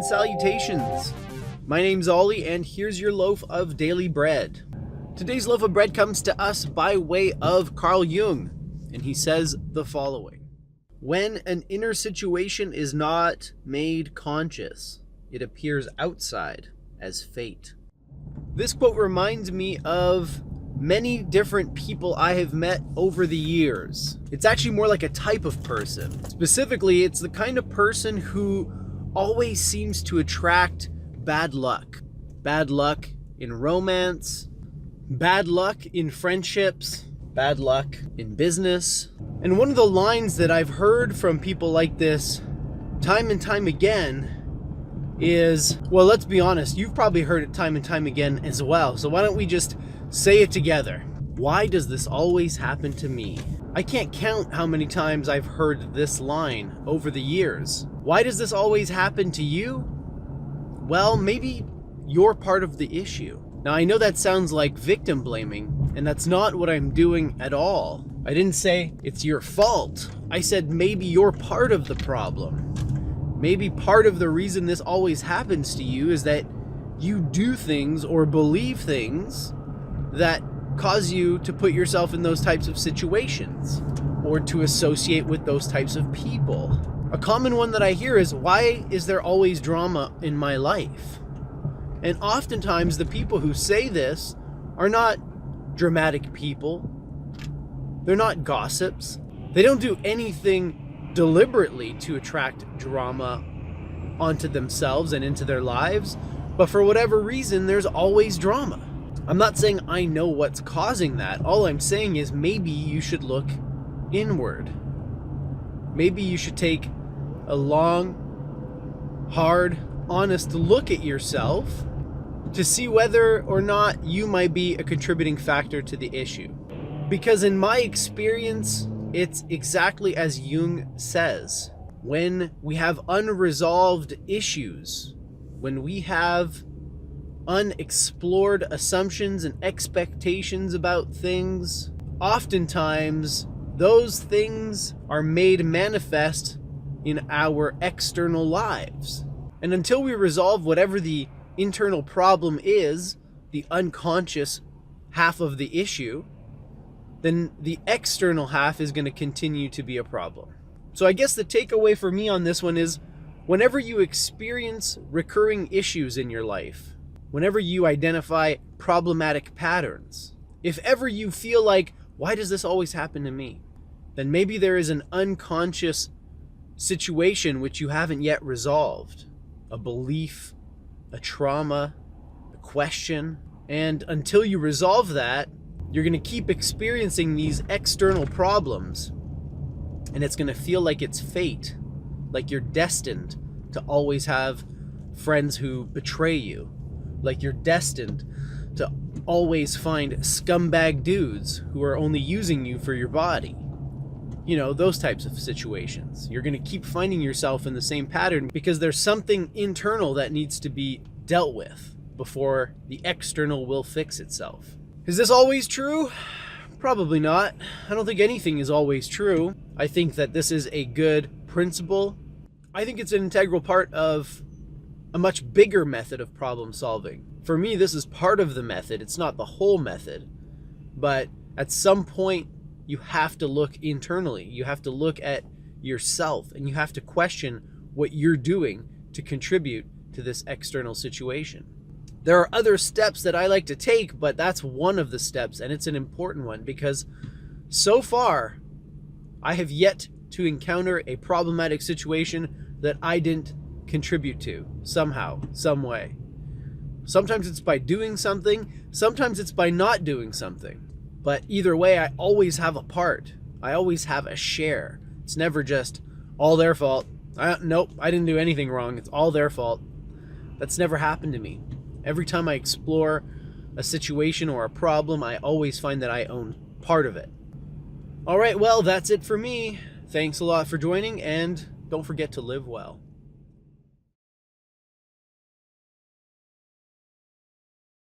salutations. My name's Ollie, and here's your loaf of daily bread. Today's loaf of bread comes to us by way of Carl Jung, and he says the following: when an inner situation is not made conscious, it appears outside as fate. This quote reminds me of many different people I have met over the years. It's actually more like a type of person. Specifically, it's the kind of person who always seems to attract bad luck. Bad luck in romance, bad luck in friendships, bad luck in business. And one of the lines that I've heard from people like this time and time again is, well, let's be honest, you've probably heard it time and time again as well, so why don't we just say it together? Why does this always happen to me? I can't count how many times I've heard this line over the years. Why does this always happen to you? Well, maybe you're part of the issue. Now, I know that sounds like victim blaming, and that's not what I'm doing at all. I didn't say it's your fault. I said maybe you're part of the problem. Maybe part of the reason this always happens to you is that you do things or believe things that cause you to put yourself in those types of situations or to associate with those types of people. A common one that I hear is, why is there always drama in my life? And oftentimes the people who say this are not dramatic people. They're not gossips. They don't do anything deliberately to attract drama onto themselves and into their lives, but for whatever reason, there's always drama. I'm not saying I know what's causing that. All I'm saying is maybe you should look inward. Maybe you should take a long, hard, honest look at yourself to see whether or not you might be a contributing factor to the issue. Because in my experience, it's exactly as Jung says. When we have unresolved issues, when we have unexplored assumptions and expectations about things, oftentimes those things are made manifest in our external lives. And until we resolve whatever the internal problem is, the unconscious half of the issue, then the external half is going to continue to be a problem. So I guess the takeaway for me on this one is, whenever you experience recurring issues in your life, whenever you identify problematic patterns, if ever you feel like, why does this always happen to me? Then maybe there is an unconscious situation which you haven't yet resolved. A belief, a trauma, a question. And until you resolve that, you're going to keep experiencing these external problems, and it's going to feel like it's fate, like you're destined to always have friends who betray you, like you're destined to always find scumbag dudes who are only using you for your body. You know, those types of situations. You're going to keep finding yourself in the same pattern because there's something internal that needs to be dealt with before the external will fix itself. Is this always true? Probably not. I don't think anything is always true. I think that this is a good principle. I think it's an integral part of a much bigger method of problem solving. For me, this is part of the method. It's not the whole method. But at some point, you have to look internally. You have to look at yourself, and you have to question what you're doing to contribute to this external situation. There are other steps that I like to take, but that's one of the steps, and it's an important one because so far I have yet to encounter a problematic situation that I didn't contribute to somehow, some way. Sometimes it's by doing something, sometimes it's by not doing something. But either way, I always have a part. I always have a share. It's never just all their fault. Nope, I didn't do anything wrong. It's all their fault. That's never happened to me. Every time I explore a situation or a problem, I always find that I own part of it. All right, well, that's it for me. Thanks a lot for joining, and don't forget to live well.